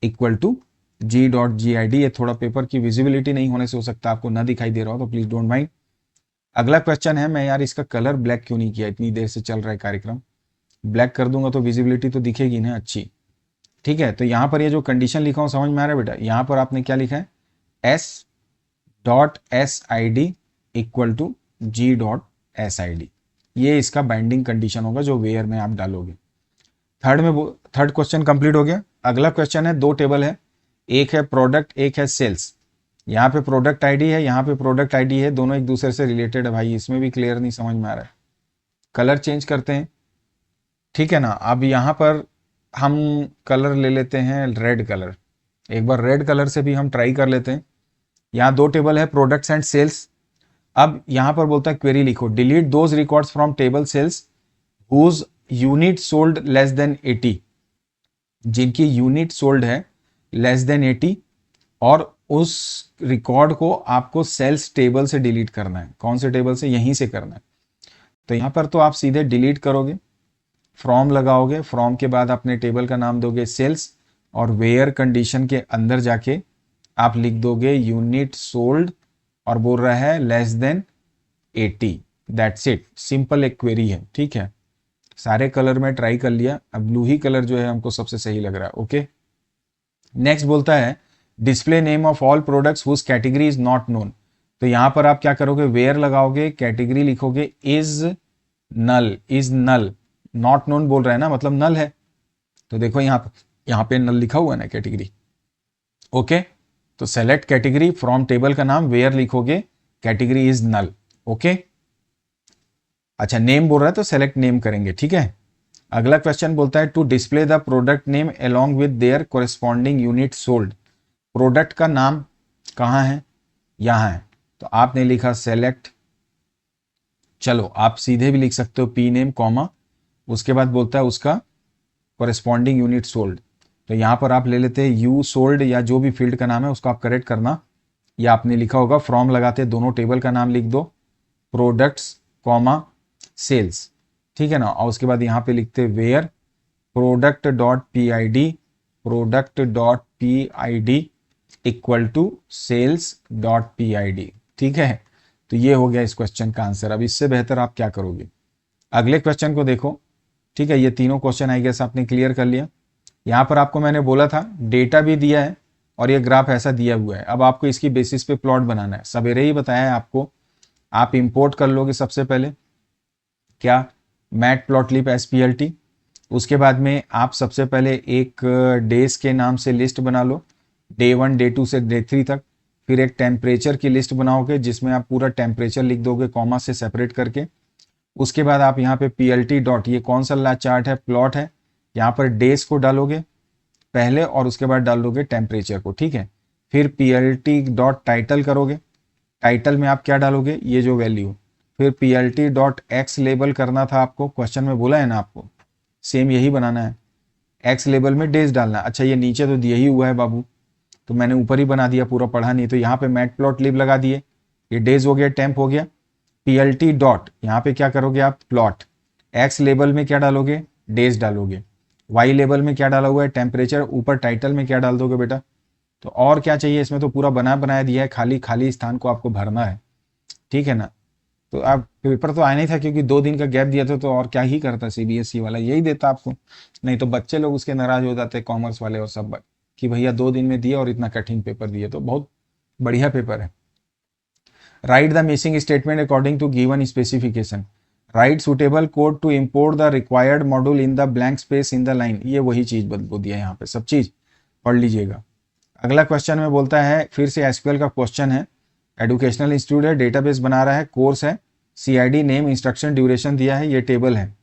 equal to G dot GID। ये थोड़ा पेपर की विजिबिलिटी नहीं होने से हो सकता आपको ना दिखाई दे रहा हो, तो प्लीज डोंट माइंड। अगला क्वेश्चन है, मैं यार इसका कलर ब्लैक क्यों नहीं किया, इतनी देर से चल रहा है कार्यक्रम, ब्लैक कर दूंगा तो विजिबिलिटी तो दिखेगी ना अच्छी, ठीक है। तो यहाँ पर ये जो कंडीशन लिखा हूँ समझ में आ रहा है बेटा, यहाँ पर आपने क्या लिखा है, S dot SID equal to G dot SID, ये इसका बाइंडिंग कंडीशन होगा जो वेयर में आप डालोगे। थर्ड क्वेश्चन कंप्लीट हो गया। अगला क्वेश्चन है, दो टेबल है, एक है प्रोडक्ट एक है सेल्स, यहाँ पे प्रोडक्ट आईडी है, यहाँ पे प्रोडक्ट आईडी है, दोनों एक दूसरे से रिलेटेड है। भाई इसमें भी क्लियर नहीं समझ में आ रहा है, कलर चेंज करते हैं, ठीक है ना। अब यहाँ पर हम कलर ले लेते हैं रेड कलर, एक बार रेड कलर से भी हम ट्राई कर लेते हैं। यहाँ दो टेबल है, प्रोडक्ट्स एंड सेल्स। अब यहाँ पर बोलता है क्वेरी लिखो, delete those records from table sales whose unit sold less than 80, जिनकी यूनिट सोल्ड है लेस देन 80, और उस रिकॉर्ड को आपको सेल्स टेबल से डिलीट करना है। कौन से टेबल से? यहीं से करना है। तो यहाँ पर तो आप सीधे डिलीट करोगे, फ्रॉम लगाओगे, फ्रॉम के बाद अपने टेबल का नाम दोगे सेल्स, और वेयर कंडीशन के अंदर जाके आप लिख दोगे यूनिट सोल्ड, और बोल रहा है less than 80। That's it, simple एक क्वेरी है। ठीक है, सारे कलर में ट्राई कर लिया, अब ब्लू ही कलर जो है हमको सबसे सही लग रहा है। ओके, नेक्स्ट बोलता है display name of all products whose category is not known. तो यहां पर आप क्या करोगे, वेयर लगाओगे, कैटेगरी लिखोगे is null, is null, not known बोल रहा है ना, मतलब नल है। तो देखो यहाँ पे नल लिखा हुआ है ना कैटेगरी। ओके, तो सेलेक्ट कैटेगरी, फ्रॉम टेबल का नाम, वेयर लिखोगे, कैटेगरी इज नल। ओके, अच्छा नेम बोल रहा है तो सेलेक्ट नेम करेंगे। ठीक है, अगला क्वेश्चन बोलता है to display the product name along with their corresponding unit sold. Product का नाम कहाँ है? यहाँ है, तो आपने लिखा सेलेक्ट। चलो आप सीधे भी लिख सकते हो पी नेम कॉमा, उसके बाद बोलता है उसका कोरिस्पॉन्डिंग यूनिट सोल्ड। तो यहाँ पर आप ले लेते हैं यू सोल्ड, या जो भी फील्ड का नाम है उसको आप करेक्ट करना, या आपने लिखा होगा फ्रॉम लगाते दोनों टेबल का नाम लिख दो, प्रोडक्ट्स कॉमा सेल्स। ठीक है ना, और उसके बाद यहाँ पे लिखते where product dot P I D, product dot P I D equal to sales dot P I D. ठीक है, तो ये हो गया इस क्वेश्चन का आंसर। अब इससे बेहतर आप क्या करोगे? अगले क्वेश्चन को देखो। ठीक है, ये तीनों क्वेश्चन आई गेस आपने क्लियर कर लिया। यहाँ पर आपको मैंने बोला था डेटा भी दिया है और ये ग्राफ ऐसा दिया हुआ है, अब आपको इसकी बेसिस पे प्लॉट बनाना है। सवेरे ही बताया है आपको, आप इंपोर्ट कर लोगे सबसे पहले क्या, मैटप्लॉटलिब एसपीएलटी। उसके बाद में आप सबसे पहले एक डेज के नाम से लिस्ट बना लो, डे 1 डे 2 से डे 3 तक। फिर एक टेम्परेचर की लिस्ट बनाओगे जिसमें आप पूरा टेम्परेचर लिख दोगे कॉमा से सेपरेट करके। उसके बाद आप यहाँ पे पीएलटी डॉट, ये कौन सा चार्ट है, प्लॉट है, यहाँ पर डेज को डालोगे पहले और उसके बाद डाल दोगे टेम्परेचर को। ठीक है, फिर पीएलटी डॉट टाइटल करोगे, टाइटल में आप क्या डालोगे, ये जो वैल्यू। फिर पीएलटी डॉट एक्स लेबल करना था आपको, क्वेश्चन में बोला है ना आपको, सेम यही बनाना है, एक्स लेबल में डेज डालना। अच्छा ये नीचे तो दिया ही हुआ है बाबू, तो मैंने ऊपर ही बना दिया, पूरा पढ़ा नहीं। तो यहाँ पे मैटप्लॉटलिब लगा दिए, ये डेज हो गया, टेम्प हो गया। पीएलटी डॉट यहाँ पे क्या करोगे आप, प्लॉट। एक्स लेबल में क्या डालोगे, डेज डालोगे। वाई लेबल में क्या डाला हुआ है, टेम्परेचर। ऊपर टाइटल में क्या डाल दोगे बेटा। तो और क्या चाहिए, इसमें तो पूरा बनाया दिया है, खाली खाली स्थान को आपको भरना है। ठीक है ना, तो आप पेपर तो आया नहीं था क्योंकि 2 दिन का गैप दिया था, तो और क्या ही करता सीबीएसई वाला, यही देता आपको। नहीं तो बच्चे लोग उसके नाराज हो जाते कॉमर्स वाले और सब, कि भैया 2 दिन में दिया और इतना कठिन पेपर दिया। तो बहुत बढ़िया पेपर है। Write the missing statement according to given specification, write suitable code to import the required module in the blank space in the line. ये वही चीज बदल दिया, यहाँ पे सब चीज पढ़ लीजिएगा। अगला क्वेश्चन में बोलता है, फिर से एसक्यूएल का क्वेश्चन है, एजुकेशनल इंस्टीट्यूट है, डेटाबेस बना रहा है, कोर्स है, सीआईडी नेम, इंस्ट्रक्शन, ड्यूरेशन दिया है, ये टेबल है।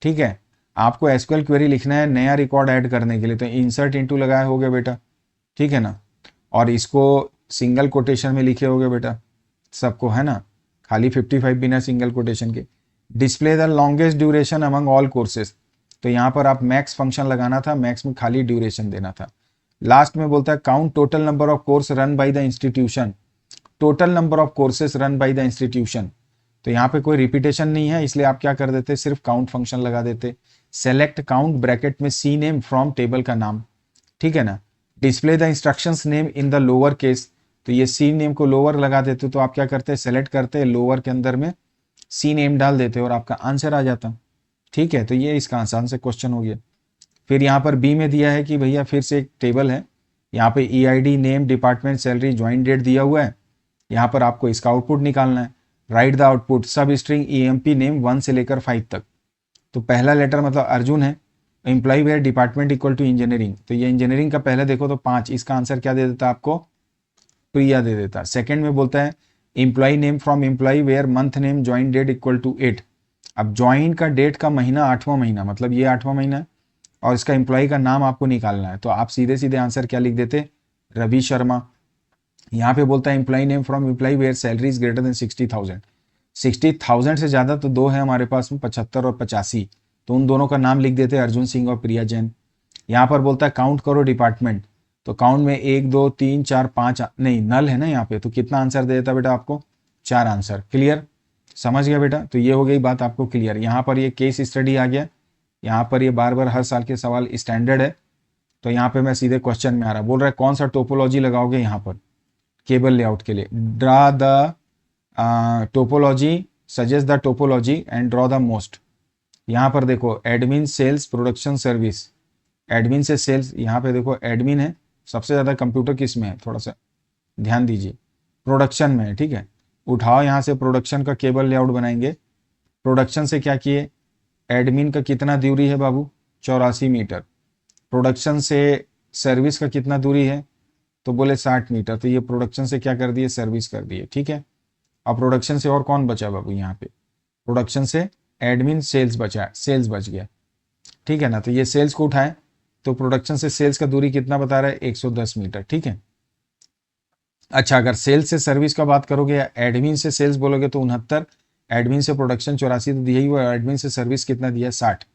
ठीक है, आपको एसक्यूएल क्वेरी लिखना है नया रिकॉर्ड ऐड करने के लिए, तो इंसर्ट इनटू लगाए होगे बेटा। ठीक है ना, और इसको सिंगल कोटेशन में लिखे होगे बेटा सबको, है ना, खाली 55 बिना सिंगल कोटेशन के। Display the longest duration among all courses, तो यहाँ पर आप मैक्स फंक्शन लगाना था, मैक्स में खाली ड्यूरेशन देना था। लास्ट में बोलता है count total number of course run by the institution, total number of courses run by the institution. तो यहाँ पे कोई रिपीटेशन नहीं है, इसलिए आप क्या कर देते, सिर्फ काउंट फंक्शन लगा देते। सेलेक्ट काउंट ब्रैकेट में सी नेम फ्रॉम टेबल का नाम। ठीक है ना, display the instructions name in the lower case, तो ये सी नेम को लोअर लगा देते, तो आप क्या करते, सेलेक्ट करते, लोअर के अंदर में सी नेम डाल देते और आपका आंसर आ जाता। ठीक है, तो ये इसका आसान से क्वेश्चन हो गया। फिर यहाँ पर बी में दिया है कि भैया फिर से एक टेबल है, यहाँ पे EID name, department, salary, join date दिया हुआ है। यहाँ पर आपको इसका आउटपुट निकालना है। राइट द आउटपुट, सब स्ट्रिंग ईएमपी नेम 1 से लेकर 5 तक। तो पहला लेटर मतलब अर्जुन है, employee where department equal to engineering, तो ये इंजीनियरिंग का पहले देखो तो 5, इसका आंसर क्या दे देता आपको, प्रिया दे देता। सेकंड में बोलता है employee name from employee where month name join date equal to 8। अब ज्वाइन का डेट का महीना 8वां महीना, मतलब ये 8वां महीना है, और इसका एम्प्लॉय का नाम आपको निकालना है, तो आप सीधे सीधे आंसर क्या लिख देते, रवि शर्मा। यहाँ पे बोलता है employee name from employee where salary is greater than 60,000। 60,000 से ज़्यादा तो दो है हमारे पास में, 75 और 85, तो उन दोनों का नाम लिख देते हैं, अर्जुन सिंह और प्रिया जैन। यहाँ पर बोलता है काउंट करो डिपार्टमेंट, तो काउंट में 1 2 3 4 5 नहीं नल है ना यहाँ पे, तो कितना आंसर दे देता बेटा आपको, 4 आंसर। क्लियर, समझ गया बेटा, तो ये हो गई बात आपको क्लियर। यहाँ पर ये केस स्टडी आ गया, यहाँ पर ये बार बार हर साल के सवाल स्टैंडर्ड है। तो यहाँ पे मैं सीधे क्वेश्चन में आ रहा, बोल रहा है कौन सा टोपोलॉजी लगाओगे यहाँ पर केबल लेआउट के लिए, draw the topology, suggest the topology and draw the most. यहाँ पर देखो admin sales production service, admin से सेल्स, यहाँ पे देखो एडमिन है, सबसे ज़्यादा कंप्यूटर किस में है, थोड़ा सा ध्यान दीजिए, प्रोडक्शन में है, ठीक है। उठाओ यहाँ से प्रोडक्शन का केबल लेआउट बनाएंगे। प्रोडक्शन से क्या किए, एडमिन का कितना दूरी है बाबू, 84 मीटर। प्रोडक्शन से सर्विस का कितना दूरी है, तो बोले 60 मीटर, तो ये प्रोडक्शन से क्या कर दिए, सर्विस कर दिए, ठीक है। अब प्रोडक्शन से और कौन बचा बाबू, यहाँ पे प्रोडक्शन से एडमिन सेल्स बचा, सेल्स बच गया, ठीक है ना। तो ये सेल्स को उठाए, तो प्रोडक्शन से सेल्स का दूरी कितना बता रहा है, 110 मीटर, ठीक है। अच्छा, अगर सेल्स से सर्विस का बात करोगे या एडमिन से सेल्स बोलोगे तो 69, एडमिन से प्रोडक्शन 84 तो दिया ही हुआ, एडमिन से सर्विस कितना दिया है, 60।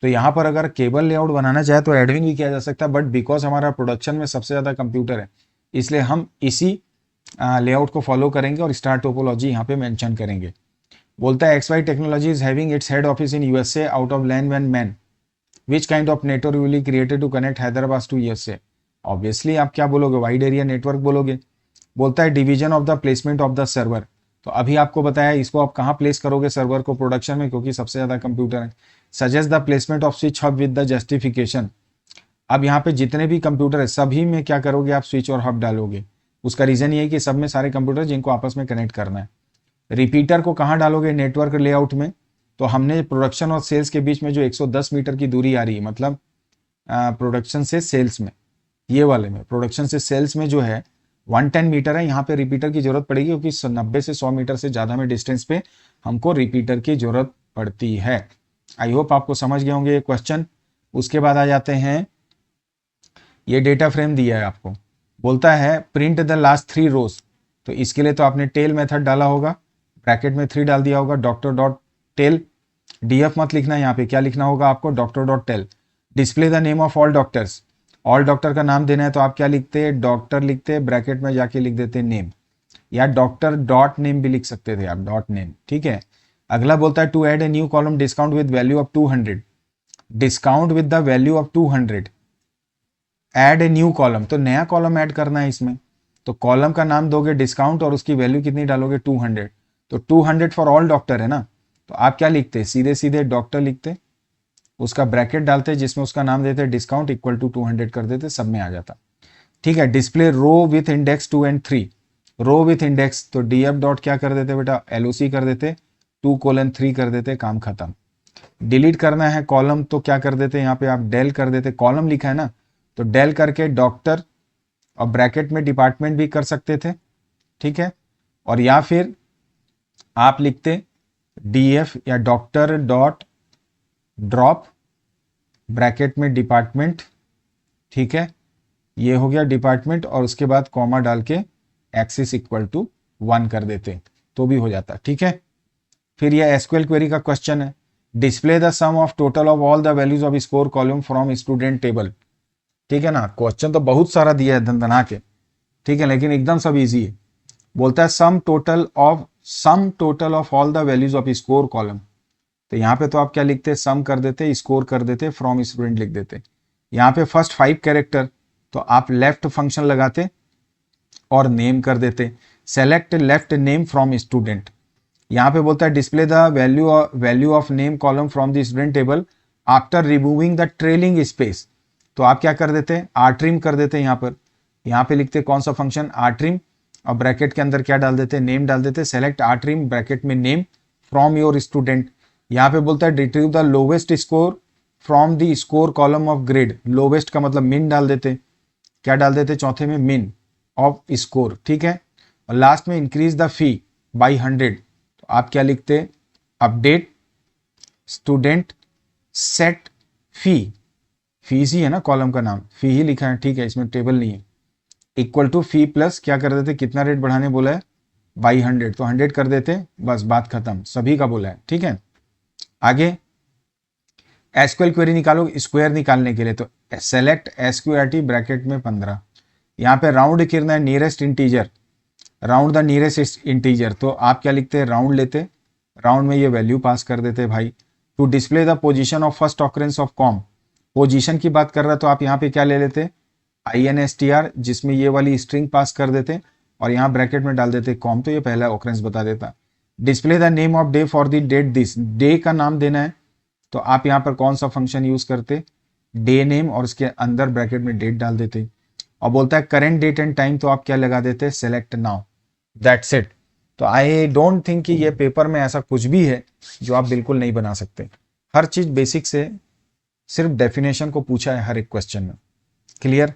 तो यहाँ पर अगर केबल लेआउट बनाना चाहे तो एडमिन भी किया जा सकता है, बट बिकॉज हमारा प्रोडक्शन में सबसे ज़्यादा कंप्यूटर है, इसलिए हम इसी लेआउट को फॉलो करेंगे और स्टार टोपोलॉजी यहाँ पे मेंशन करेंगे। बोलता है XY technology is having its head office in USA out of LAN and MAN, which kind of network will be created to connect Hyderabad to USA। Obviously आप क्या बोलोगे, वाइड एरिया नेटवर्क बोलोगे। बोलता है division of the placement of the server, तो अभी आपको बताया इसको आप कहाँ प्लेस करोगे सर्वर को, प्रोडक्शन में, क्योंकि सबसे ज़्यादा कंप्यूटर है। Suggest the placement off switch hub with the justification, अब यहाँ पे जितने भी कंप्यूटर है सभी में क्या करोगे आप, स्विच और हब डालोगे। उसका रीज़न ये है कि सब में सारे कंप्यूटर जिनको आपस में कनेक्ट करना है। रिपीटर को कहाँ डालोगे, नेटवर्क लेआउट में, तो हमने प्रोडक्शन और सेल्स के बीच में जो 110 मीटर की दूरी आ रही है, मतलब प्रोडक्शन से सेल्स में, ये वाले में प्रोडक्शन से सेल्स में जो है 110 मीटर है, यहाँ पे रिपीटर की जरूरत पड़ेगी क्योंकि 90 से 100 मीटर से ज़्यादा में डिस्टेंस पे हमको रिपीटर की जरूरत पड़ती है। आई होप आपको समझ गए होंगे ये क्वेश्चन। उसके बाद आ जाते हैं, ये डेटा फ्रेम दिया है आपको, बोलता है प्रिंट द लास्ट 3 रोज, तो इसके लिए तो आपने टेल मेथड डाला होगा, ब्रैकेट में 3 डाल दिया होगा, डॉक्टर डॉट टेल, डीएफ मत लिखना, यहाँ पे क्या लिखना होगा आपको, doctor dot tail. Display the name of all doctors, all doctor का नाम देना है तो आप क्या लिखते हैं, डॉक्टर लिखते, ब्रैकेट में जाके लिख देते नेम, या डॉक्टर डॉट नेम भी लिख सकते थे आप, डॉट नेम, ठीक है। अगला बोलता है to add a new column discount with value of 200, discount with the value of 200, add a new column, तो नया कॉलम ऐड करना है इसमें, तो कॉलम का नाम दोगे डिस्काउंट और उसकी वैल्यू कितनी डालोगे, 200, तो 200 फॉर ऑल डॉक्टर है ना, तो आप क्या लिखते, सीधे सीधे डॉक्टर लिखते, उसका ब्रैकेट डालते जिसमें उसका नाम देते डिस्काउंट इक्वल टू 200 कर देते, सब में आ जाता, ठीक है। Display row with index 2 and 3, row with index, तो डीएफ डॉट क्या कर देते बेटा, एलओसी कर देते, 2:3 कर देते, काम खत्म। डिलीट करना है कॉलम तो क्या कर देते, यहाँ पे आप डेल कर देते, कॉलम लिखा है ना तो डेल करके डॉक्टर और ब्रैकेट में डिपार्टमेंट भी कर सकते थे, ठीक है। और या फिर आप लिखते डीएफ या डॉक्टर डॉट ड्रॉप ब्रैकेट में डिपार्टमेंट, ठीक है, ये हो गया डिपार्टमेंट, और उसके बाद कॉमा डाल के एक्सिस इक्वल टू 1 कर देते तो भी हो जाता, ठीक है। फिर ये एसक्यूएल क्वेरी का क्वेश्चन है, display the sum of total of all the values of score column from student table, ठीक है ना। क्वेश्चन तो बहुत सारा दिया है दंदना के, ठीक है, लेकिन एकदम सब इजी है। बोलता है sum total of all the values of score column, तो यहाँ पे तो आप क्या लिखते, सम कर देते, स्कोर कर देते, फ्रॉम स्टूडेंट लिख देते। यहाँ पे फर्स्ट 5 कैरेक्टर तो आप लेफ्ट फंक्शन लगाते और नेम कर देते, select left name from student. यहाँ पे बोलता है display the value of name column from the student table after removing the trailing space, तो आप क्या कर देते, आरट्रिम कर देते, यहाँ पे लिखते कौन सा फंक्शन, आरट्रिम, और ब्रैकेट के अंदर क्या डाल देते, नेम डाल देते, सेलेक्ट आरट्रिम ब्रैकेट में नेम फ्रॉम योर स्टूडेंट। यहाँ पे बोलता है retrieve the lowest score from the score column of grade, lowest का मतलब मिन डाल देते, क्या डाल देते चौथे में, मिन ऑफ स्कोर, ठीक है। और लास्ट में इंक्रीज द फी बाई 100, तो आप क्या लिखते, अपडेट स्टूडेंट सेट फी, फीस ही है ना कॉलम का नाम, फी ही लिखा है, ठीक है, इसमें टेबल नहीं है, इक्वल टू फी प्लस क्या कर देते, कितना रेट बढ़ाने बोला है बाई 100, तो 100 कर देते, बस बात खत्म, सभी का बोला है, ठीक है। आगे एसक्यूएल क्वेरी निकालो, स्क्वायर निकालने के लिए तो सेलेक्ट एसक्यूआरटी ब्रैकेट में 15, यहाँ पे राउंड करना है nearest integer, round the nearest integer, तो आप क्या लिखते हैं, राउंड लेते, राउंड में ये वैल्यू पास कर देते भाई। To display the position of first occurrence of com, position की बात कर रहा है तो आप यहाँ पे क्या ले लेते, INSTR, जिसमें ये वाली स्ट्रिंग पास कर देते और यहाँ ब्रैकेट में डाल देते कॉम, तो ये पहला ऑकरेंस बता देता। Display the name of day for the date this, day का नाम देना है तो आप यहाँ पर कौन सा फंक्शन यूज करते, डे नेम और उसके अंदर ब्रैकेट में डेट डाल देते, और बोलता है करेंट डेट एंड टाइम तो आप क्या लगा देते, सेलेक्ट नाउ, दैट्स इट। तो आई डोंट थिंक कि ये पेपर में ऐसा कुछ भी है जो आप बिल्कुल नहीं बना सकते, हर चीज बेसिक से, सिर्फ डेफिनेशन को पूछा है हर एक क्वेश्चन में। क्लियर,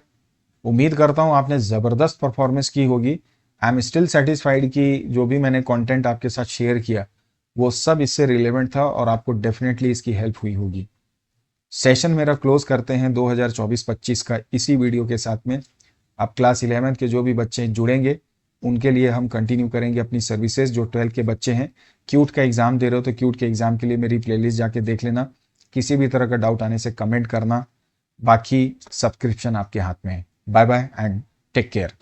उम्मीद करता हूं आपने जबरदस्त परफॉर्मेंस की होगी। आई एम स्टिल सेटिस्फाइड कि जो भी मैंने कंटेंट आपके साथ शेयर किया वो सब इससे रिलेवेंट था और आपको डेफिनेटली इसकी हेल्प हुई होगी। सेशन मेरा क्लोज करते हैं 2024-25 का इसी वीडियो के साथ में। अब क्लास 11 के जो भी बच्चे जुड़ेंगे उनके लिए हम कंटिन्यू करेंगे अपनी सर्विसेज। जो 12 के बच्चे हैं, क्यूट का एग्जाम दे रहे हो तो क्यूट के एग्जाम के लिए मेरी प्लेलिस्ट जाके देख लेना। किसी भी तरह का डाउट आने से कमेंट करना, बाकी सब्सक्रिप्शन आपके हाथ में है। Bye bye and take care.